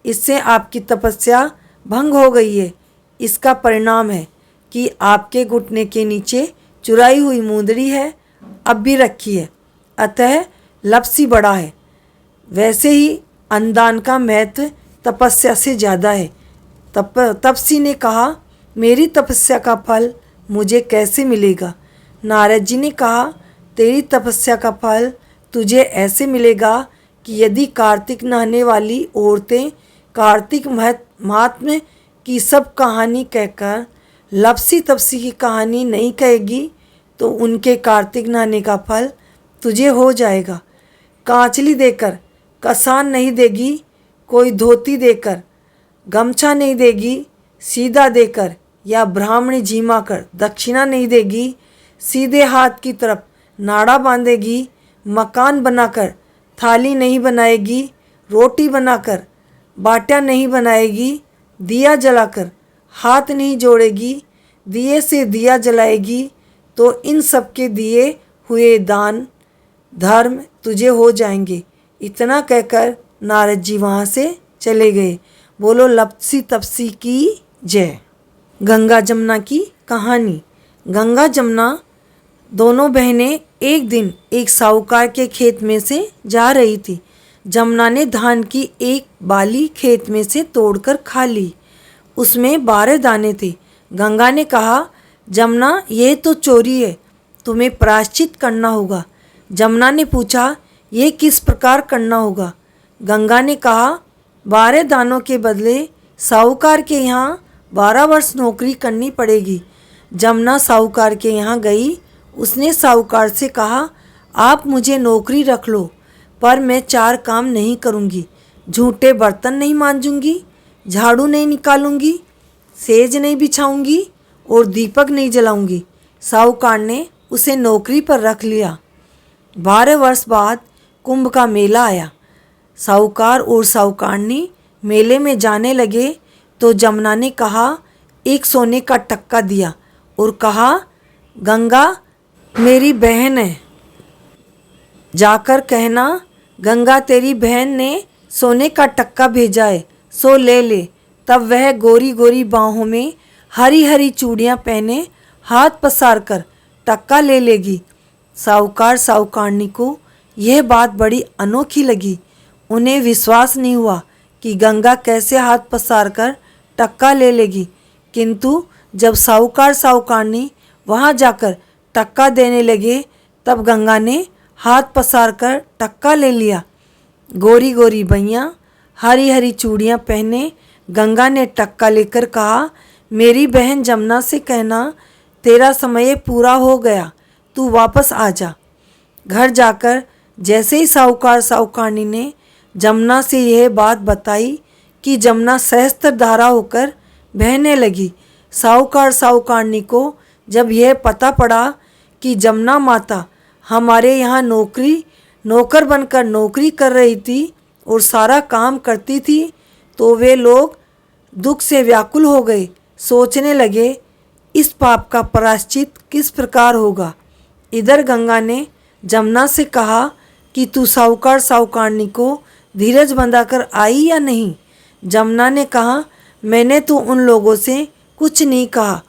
Speaker 1: इससे आपकी तपस्या भंग हो गई है। इसका परिणाम है कि आपके घुटने के नीचे चुराई हुई मुंदरी है, अब भी रखी है, अतः लपसी बड़ा है। वैसे ही अन्नदान का महत्व तपस्या से ज़्यादा है। तपसी ने कहा मेरी तपस्या का फल मुझे कैसे मिलेगा। नारद जी ने कहा तेरी तपस्या का फल तुझे ऐसे मिलेगा कि यदि कार्तिक नहाने वाली औरतें कार्तिक महात्म्य की सब कहानी कहकर लपसी तपसी की कहानी नहीं कहेगी तो उनके कार्तिक नहाने का फल तुझे हो जाएगा। कांचली देकर कसान नहीं देगी, कोई धोती देकर गमछा नहीं देगी, सीधा देकर या ब्राह्मणी झीमा कर दक्षिणा नहीं देगी, सीधे हाथ की तरफ नाड़ा बांधेगी, मकान बनाकर थाली नहीं बनाएगी, रोटी बनाकर बाटा नहीं बनाएगी, दिया जलाकर हाथ नहीं जोड़ेगी, दिए से दिया जलाएगी, तो इन सब के दिए हुए दान धर्म तुझे हो जाएंगे। इतना कहकर नारद जी वहाँ से चले गए। बोलो लपसी तपसी की जय। गंगा जमुना की कहानी। गंगा जमुना दोनों बहनें एक दिन एक साहूकार के खेत में से जा रही थी। जमुना ने धान की एक बाली खेत में से तोड़कर खा ली। उसमें 12 दाने थे। गंगा ने कहा, जमुना यह तो चोरी है, तुम्हें प्रायश्चित करना होगा। जमुना ने पूछा, ये किस प्रकार करना होगा? गंगा ने कहा, 12 दानों के बदले साहूकार के यहाँ 12 वर्ष नौकरी करनी पड़ेगी। जमुना साहूकार के यहाँ गई। उसने साहूकार से कहा, आप मुझे नौकरी रख लो, पर मैं 4 काम नहीं करूँगी। झूठे बर्तन नहीं मांजूंगी, झाड़ू नहीं निकालूंगी, सेज नहीं बिछाऊंगी और दीपक नहीं जलाऊंगी। साहूकार ने उसे नौकरी पर रख लिया। 12 वर्ष बाद कुंभ का मेला आया। साहूकार और साहूकारनी मेले में जाने लगे तो जमुना ने कहा, एक सोने का टक्का दिया और कहा, गंगा मेरी बहन है, जाकर कहना गंगा तेरी बहन ने सोने का टक्का भेजा है, सो ले ले। तब वह गोरी गोरी बाहों में हरी हरी चूड़ियाँ पहने हाथ पसार कर टक्का ले लेगी। साहूकार साहूकारनी को यह बात बड़ी अनोखी लगी। उन्हें विश्वास नहीं हुआ कि गंगा कैसे हाथ पसार कर टक्का ले लेगी। किंतु जब साहूकार साहूकारनी वहाँ जाकर टक्का देने लगे तब गंगा ने हाथ पसार कर टक्का ले लिया। गोरी गोरी बइयाँ हरी हरी चूड़ियाँ पहने गंगा ने टक्का लेकर कहा, मेरी बहन जमुना से कहना तेरा समय पूरा हो गया, तू वापस आ जा। घर जाकर जैसे ही साहूकार साहूकारनी ने जमुना से यह बात बताई कि जमुना सहस्त्रधारा होकर बहने लगी। साहूकार साहूकारनी को जब यह पता पड़ा कि जमुना माता हमारे यहाँ नौकर बनकर नौकरी कर रही थी और सारा काम करती थी, तो वे लोग दुख से व्याकुल हो गए। सोचने लगे, इस पाप का प्रायश्चित किस प्रकार होगा। इधर गंगा ने जमुना से कहा कि तू साहूकार साहूकारनी को धीरज बंधाकर आई या नहीं। जमुना ने कहा, मैंने तो उन लोगों से कुछ नहीं कहा।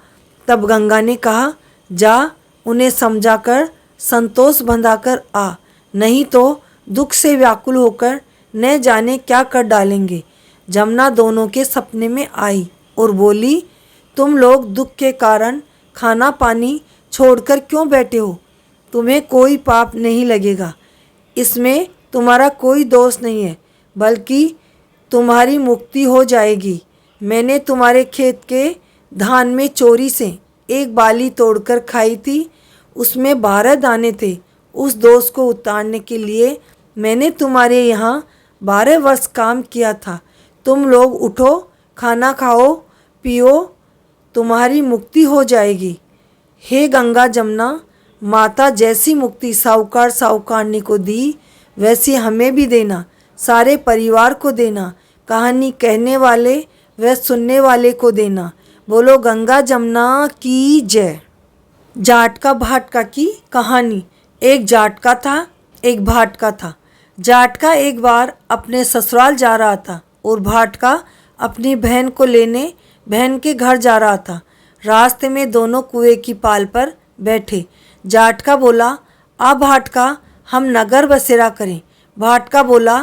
Speaker 1: तब गंगा ने कहा, जा उन्हें समझाकर संतोष बंधाकर आ, नहीं तो दुख से व्याकुल होकर न जाने क्या कर डालेंगे। जमुना दोनों के सपने में आई और बोली, तुम लोग दुख के कारण खाना पानी छोड़कर क्यों बैठे हो? तुम्हें कोई पाप नहीं लगेगा, इसमें तुम्हारा कोई दोष नहीं है, बल्कि तुम्हारी मुक्ति हो जाएगी। मैंने तुम्हारे खेत के धान में चोरी से एक बाली तोड़कर खाई थी, उसमें 12 दाने थे। उस दोष को उतारने के लिए मैंने तुम्हारे यहाँ 12 वर्ष काम किया था। तुम लोग उठो, खाना खाओ पियो, तुम्हारी मुक्ति हो जाएगी। हे गंगा जमुना माता, जैसी मुक्ति साहूकार साहूकारनी को दी वैसी हमें भी देना, सारे परिवार को देना, कहानी कहने वाले व सुनने वाले को देना। बोलो गंगा जमुना की जय। जाटका भाटका की कहानी। एक जाटका था, एक भाटका था। जाटका एक बार अपने ससुराल जा रहा था और भाटका अपनी बहन को लेने बहन के घर जा रहा था। रास्ते में दोनों कुएं की पाल पर बैठे। जाटका बोला, आ भाटका, हम नगर बसेरा करें। भाटका बोला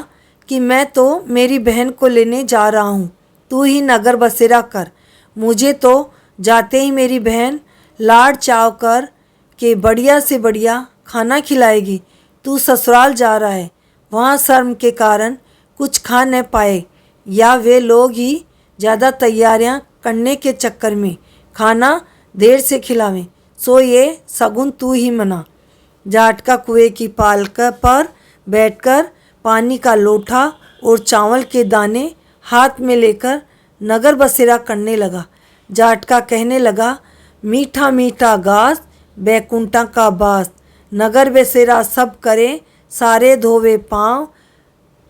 Speaker 1: कि मैं तो मेरी बहन को लेने जा रहा हूँ, तू ही नगर बसेरा कर। मुझे तो जाते ही मेरी बहन लाड़ चाव कर के बढ़िया से बढ़िया खाना खिलाएगी। तू ससुराल जा रहा है, वहाँ शर्म के कारण कुछ खा न पाए, या वे लोग ही ज़्यादा तैयारियां करने के चक्कर में खाना देर से खिलावें, सो ये सगुन तू ही मना। जाटका कुएं की पाल पर बैठकर पानी का लोटा और चावल के दाने हाथ में लेकर नगर बसेरा करने लगा। जाटका कहने लगा, मीठा मीठा घास बैकुंठा का बास, नगर बसेरा सब करे सारे धोवे पाँव,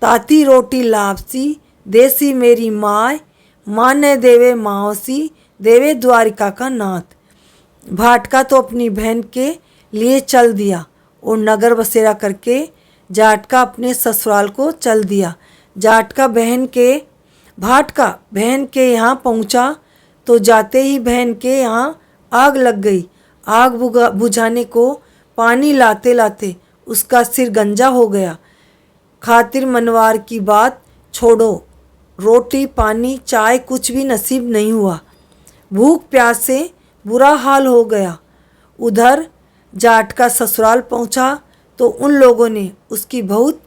Speaker 1: ताती रोटी लापसी देसी मेरी माय, माँ ने देवे माओसी देवे द्वारिका का नाथ। भाटका तो अपनी बहन के लिए चल दिया और नगर बसेरा करके जाटका अपने ससुराल को चल दिया। जाटका बहन के यहाँ पहुँचा तो जाते ही बहन के यहाँ आग लग गई। आग बुझाने को पानी लाते लाते उसका सिर गंजा हो गया। खातिर मनवार की बात छोड़ो, रोटी पानी चाय कुछ भी नसीब नहीं हुआ। भूख प्यास से बुरा हाल हो गया। उधर जाटका ससुराल पहुंचा तो उन लोगों ने उसकी बहुत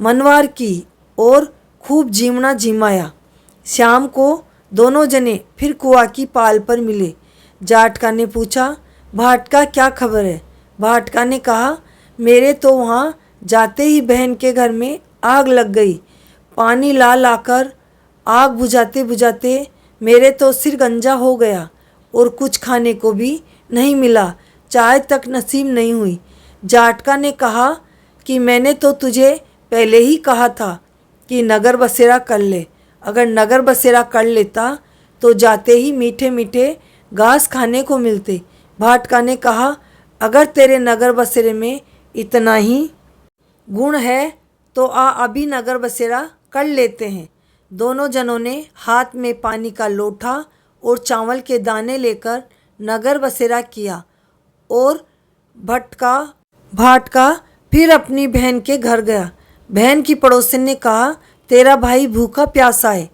Speaker 1: मनवार की और खूब जीमना जीमाया। शाम को दोनों जने फिर कुआ की पाल पर मिले। जाटका ने पूछा, भाटका क्या खबर है? भाटका ने कहा, मेरे तो वहाँ जाते ही बहन के घर में आग लग गई। पानी ला लाकर आग बुझाते बुझाते मेरे तो सिर गंजा हो गया और कुछ खाने को भी नहीं मिला, चाय तक नसीब नहीं हुई। जाटका ने कहा कि मैंने तो तुझे पहले ही कहा था कि नगर बसेरा कर ले। अगर नगर बसेरा कर लेता तो जाते ही मीठे मीठे घास खाने को मिलते। भाटका ने कहा, अगर तेरे नगर बसेरे में इतना ही गुण है तो अभी नगर बसेरा कर लेते हैं। दोनों जनों ने हाथ में पानी का लोटा और चावल के दाने लेकर नगर बसेरा किया और भाटका फिर अपनी बहन के घर गया। बहन की पड़ोसन ने कहा, तेरा भाई भूखा प्यासा है,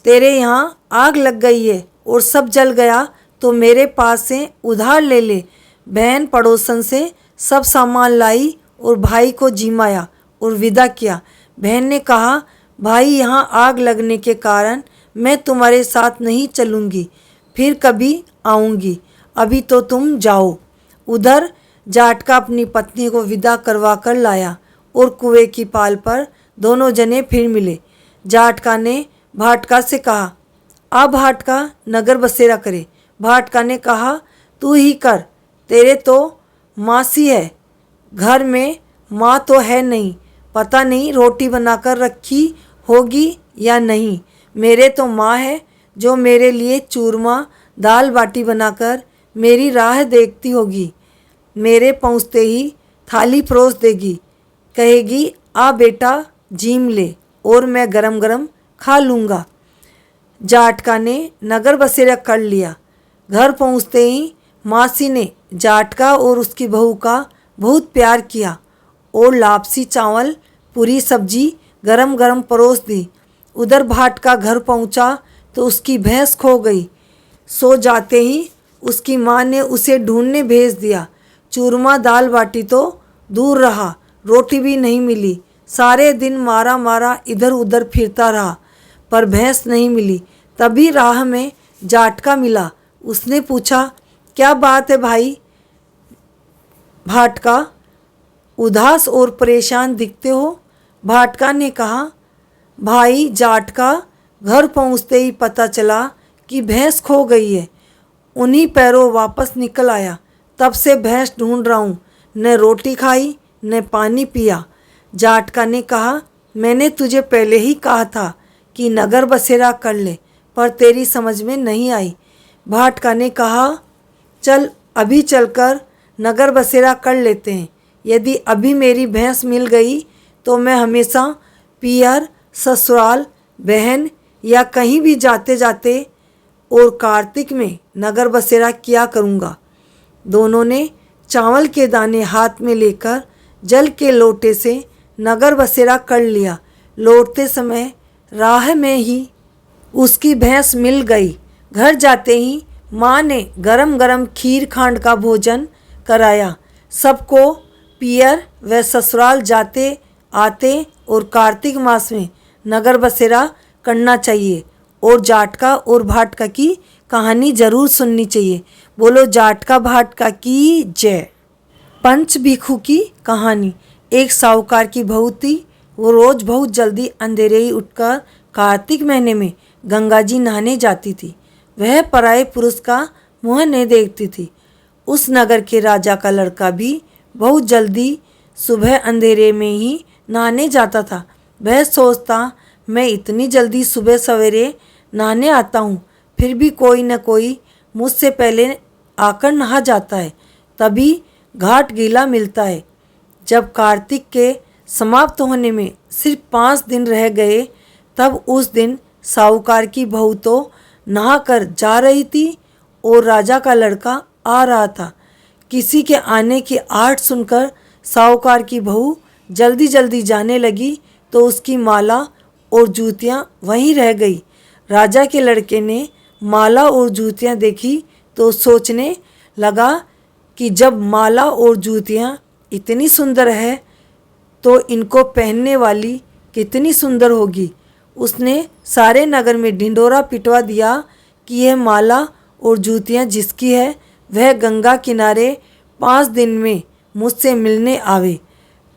Speaker 1: तेरे यहाँ आग लग गई है और सब जल गया तो मेरे पास से उधार ले ले। बहन पड़ोसन से सब सामान लाई और भाई को जिमाया और विदा किया। बहन ने कहा, भाई यहाँ आग लगने के कारण मैं तुम्हारे साथ नहीं चलूँगी, फिर कभी आऊँगी, अभी तो तुम जाओ। उधर जाटका अपनी पत्नी को विदा करवा कर लाया और कुएं की पाल पर दोनों जने फिर मिले। जाटका ने भाटका से कहा, अब भाटका नगर बसेरा करे। भाटका ने कहा, तू ही कर, तेरे तो मासी है, घर में माँ तो है नहीं, पता नहीं रोटी बनाकर रखी होगी या नहीं। मेरे तो माँ है जो मेरे लिए चूरमा दाल बाटी बनाकर मेरी राह देखती होगी। मेरे पहुँचते ही थाली परोस देगी, कहेगी, आ बेटा जीम ले और मैं गरम गरम खा लूँगा। जाटका ने नगर बसेरा कर लिया। घर पहुँचते ही मासी ने जाटका और उसकी बहू का बहुत प्यार किया और लापसी चावल पूरी सब्जी गरम गरम परोस दी। उधर भाटका घर पहुँचा तो उसकी भैंस खो गई। सो जाते ही उसकी माँ ने उसे ढूंढने भेज दिया। चूरमा दाल बाटी तो दूर रहा, रोटी भी नहीं मिली। सारे दिन मारा मारा इधर उधर फिरता रहा पर भैंस नहीं मिली। तभी राह में जाटका मिला। उसने पूछा, क्या बात है भाई? भाटका, उदास और परेशान दिखते हो। भाटका ने कहा, भाई जाटका, घर पहुँचते ही पता चला कि भैंस खो गई है। उन्हीं पैरों वापस निकल आया, तब से भैंस ढूंढ रहा हूँ, न रोटी खाई न पानी पिया। जाटका ने कहा, मैंने तुझे पहले ही कहा था कि नगर बसेरा कर ले, पर तेरी समझ में नहीं आई। भाटका ने कहा, चल अभी चलकर नगर बसेरा कर लेते हैं। यदि अभी मेरी भैंस मिल गई तो मैं हमेशा पियर, ससुराल, बहन या कहीं भी जाते जाते और कार्तिक में नगर बसेरा किया करूँगा। दोनों ने चावल के दाने हाथ में लेकर जल के लोटे से नगर बसेरा कर लिया। लौटते समय राह में ही उसकी भैंस मिल गई। घर जाते ही माँ ने गरम गरम खीर खांड का भोजन कराया। सबको पियर व ससुराल जाते आते और कार्तिक मास में नगर बसेरा करना चाहिए और जाटका और भाटका की कहानी ज़रूर सुननी चाहिए। बोलो जाटका भाटका की जय। पंच भिक्षु की कहानी। एक साहूकार की बहू थी। वो रोज़ बहुत जल्दी अंधेरे ही उठकर कार्तिक महीने में गंगा जी नहाने जाती थी। वह पराये पुरुष का मुँह नहीं देखती थी। उस नगर के राजा का लड़का भी बहुत जल्दी सुबह अंधेरे में ही नहाने जाता था। वह सोचता, मैं इतनी जल्दी सुबह सवेरे नहाने आता हूँ, फिर भी कोई न कोई मुझसे पहले आकर नहा जाता है, तभी घाट गीला मिलता है। जब कार्तिक के समाप्त होने में सिर्फ 5 दिन रह गए, तब उस दिन साहूकार की बहू तो नहाकर जा रही थी और राजा का लड़का आ रहा था। किसी के आने की आहट सुनकर साहूकार की बहू जल्दी जल्दी जाने लगी तो उसकी माला और जूतियाँ वहीं रह गई। राजा के लड़के ने माला और जूतियाँ देखी तो सोचने लगा कि जब माला और जूतियाँ इतनी सुंदर है तो इनको पहनने वाली कितनी सुंदर होगी। उसने सारे नगर में ढिंढोरा पिटवा दिया कि यह माला और जूतियाँ जिसकी है वह गंगा किनारे 5 दिन में मुझसे मिलने आवे,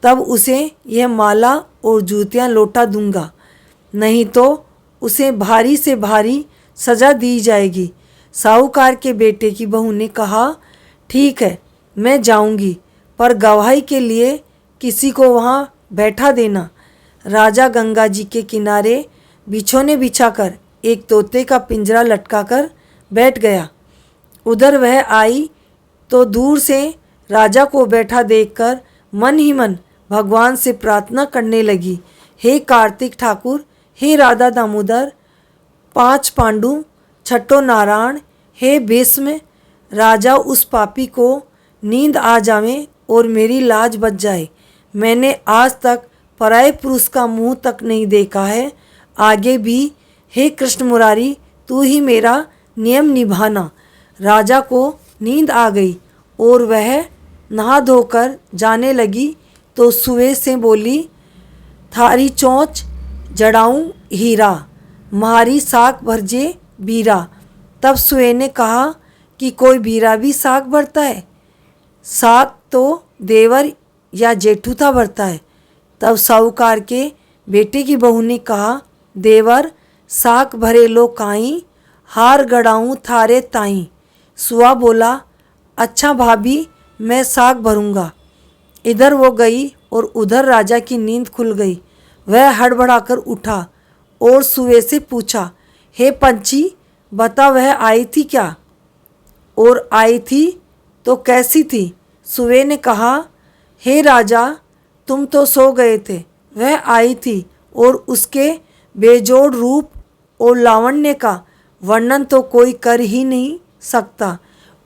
Speaker 1: तब उसे यह माला और जूतियाँ लौटा दूंगा, नहीं तो उसे भारी से भारी सज़ा दी जाएगी। साहूकार के बेटे की बहू ने कहा, ठीक है, मैं जाऊंगी, पर गवाही के लिए किसी को वहाँ बैठा देना। राजा गंगा जी के किनारे बिछौने बिछाकर एक तोते का पिंजरा लटकाकर बैठ गया। उधर वह आई तो दूर से राजा को बैठा देखकर मन ही मन भगवान से प्रार्थना करने लगी, हे कार्तिक ठाकुर, हे राधा दामोदर, 5 पांडु, छठो नारायण, हे भीष्म, राजा उस पापी को नींद आ जावे और मेरी लाज बच जाए। मैंने आज तक पराये पुरुष का मुंह तक नहीं देखा है, आगे भी हे कृष्ण मुरारी तू ही मेरा नियम निभाना। राजा को नींद आ गई और वह नहा धोकर जाने लगी तो सुए से बोली, थारी चोंच जड़ाऊं हीरा, म्हारी साख भरजे बीरा। तब सुए ने कहा कि कोई बीरा भी साख भरता है? साख तो देवर या जेठूथा भरता है। तब साहूकार के बेटे की बहू ने कहा, देवर साख भरे लो काई, हार गड़ाऊं थारे ताई। सुआ बोला, अच्छा भाभी, मैं साख भरूंगा। इधर वो गई और उधर राजा की नींद खुल गई। वह हड़बड़ाकर उठा और सुए से पूछा, हे पंछी, बता वह आई थी क्या? और आई थी तो कैसी थी? सुए ने कहा, हे राजा, तुम तो सो गए थे, वह आई थी और उसके बेजोड़ रूप और लावण्य का वर्णन तो कोई कर ही नहीं सकता।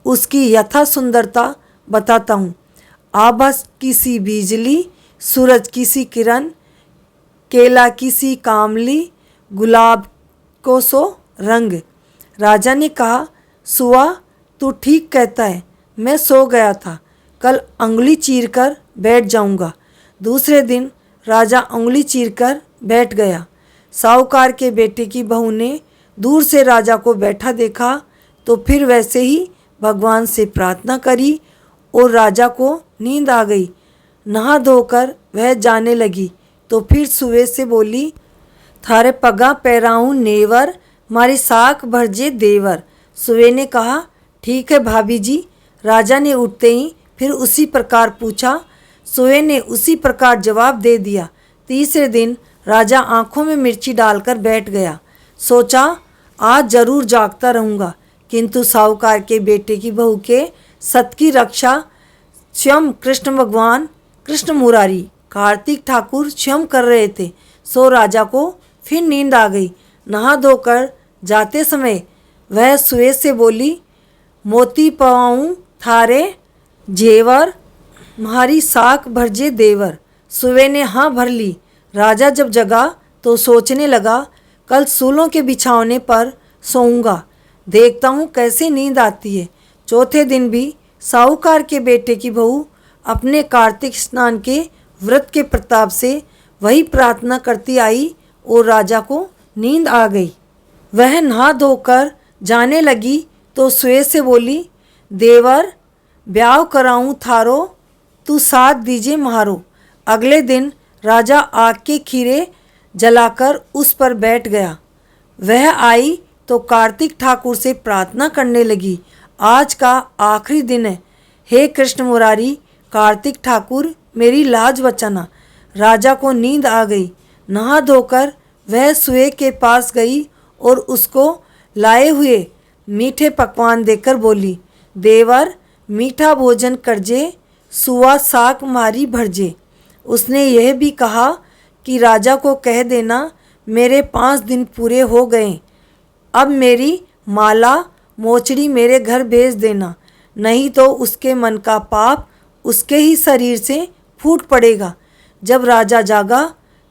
Speaker 1: उसकी यथा सुंदरता बताता हूँ। आभा की सी बिजली, सूरज की सी किरण, केला की सी कामली, गुलाब को सो रंग। राजा ने कहा, सुआ तू ठीक कहता है, मैं सो गया था, कल अंगुली चीरकर बैठ जाऊंगा। दूसरे दिन राजा अंगुली चीरकर बैठ गया। साहूकार के बेटे की बहू ने दूर से राजा को बैठा देखा तो फिर वैसे ही भगवान से प्रार्थना करी और राजा को नींद आ गई। नहा धोकर वह जाने लगी तो फिर सुए से बोली, थारे पगा पैराऊं नेवर, मारी साख भरजे देवर। सुए ने कहा, ठीक है भाभी जी। राजा ने उठते ही फिर उसी प्रकार पूछा। सुए ने उसी प्रकार जवाब दे दिया। तीसरे दिन राजा आंखों में मिर्ची डालकर बैठ गया। सोचा, आज जरूर जागता रहूँगा, किंतु साहूकार के बेटे की बहू के सत की रक्षा स्वयं कृष्ण भगवान, कृष्ण मुरारी, कार्तिक ठाकुर स्वयं कर रहे थे। सो राजा को फिर नींद आ गई। नहा धोकर जाते समय वह सुए से बोली, मोती पवाऊँ थारे जेवर, म्हारी साख भरजे देवर। सुए ने हाँ भर ली। राजा जब जगा तो सोचने लगा, कल सूलों के बिछावने पर सोऊंगा, देखता हूँ कैसे नींद आती है। चौथे दिन भी साहूकार के बेटे की बहू अपने कार्तिक स्नान के व्रत के प्रताप से वही प्रार्थना करती आई और राजा को नींद आ गई। वह नहा धोकर जाने लगी तो सुए से बोली, देवर ब्याह कराऊं थारो, तू साथ दीजिए म्हारो। अगले दिन राजा आग के खीरे जलाकर उस पर बैठ गया। वह आई तो कार्तिक ठाकुर से प्रार्थना करने लगी, आज का आखिरी दिन है, हे कृष्ण मुरारी, कार्तिक ठाकुर मेरी लाज बचाना। राजा को नींद आ गई। नहा धोकर वह सुए के पास गई और उसको लाए हुए मीठे पकवान देकर बोली, देवर मीठा भोजन करजे, सुआ साक मारी भरजे। उसने यह भी कहा कि राजा को कह देना मेरे 5 दिन पूरे हो गए, अब मेरी माला मोचड़ी मेरे घर भेज देना, नहीं तो उसके मन का पाप उसके ही शरीर से फूट पड़ेगा। जब राजा जागा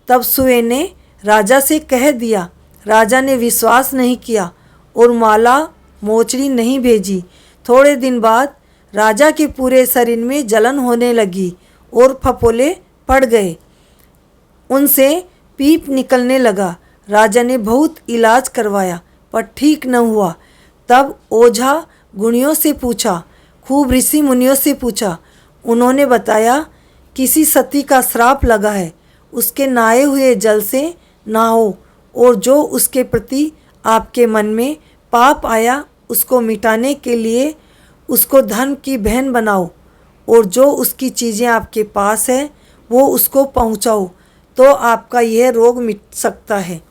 Speaker 1: तब सुए ने राजा से कह दिया। राजा ने विश्वास नहीं किया और माला मोचड़ी नहीं भेजी। थोड़े दिन बाद राजा के पूरे शरीर में जलन होने लगी और फफोले पड़ गए, उनसे पीप निकलने लगा। राजा ने बहुत इलाज करवाया पर ठीक न हुआ। तब ओझा गुणियों से पूछा, खूब ऋषि मुनियों से पूछा। उन्होंने बताया किसी सती का श्राप लगा है, उसके नहाए हुए जल से नहाओ और जो उसके प्रति आपके मन में पाप आया उसको मिटाने के लिए उसको धर्म की बहन बनाओ और जो उसकी चीज़ें आपके पास है वो उसको पहुंचाओ, तो आपका यह रोग मिट सकता है।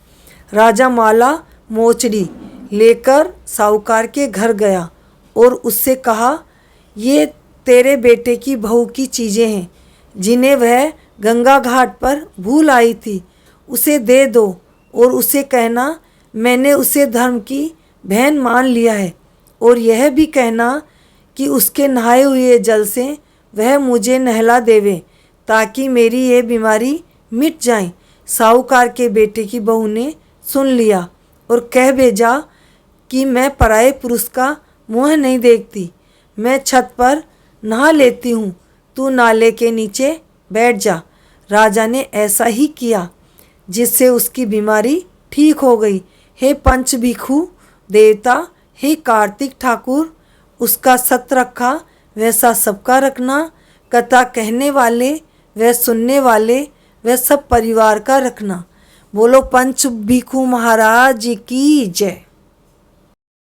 Speaker 1: राजा माला मोचड़ी लेकर साहूकार के घर गया और उससे कहा, ये तेरे बेटे की बहू की चीज़ें हैं जिन्हें वह गंगा घाट पर भूल आई थी, उसे दे दो और उसे कहना मैंने उसे धर्म की बहन मान लिया है, और यह भी कहना कि उसके नहाए हुए जल से वह मुझे नहला देवे ताकि मेरी ये बीमारी मिट जाए। साहूकार के बेटे की बहू ने सुन लिया और कह भेजा कि मैं पराये पुरुष का मुँह नहीं देखती, मैं छत पर नहा लेती हूँ, तू नाले के नीचे बैठ जा। राजा ने ऐसा ही किया जिससे उसकी बीमारी ठीक हो गई। हे पंच भिक्षु देवता, हे कार्तिक ठाकुर, उसका सत रखा वैसा सबका रखना, कथा कहने वाले व सुनने वाले व सब परिवार का रखना। बोलो पंच भिक्षु महाराज की जय।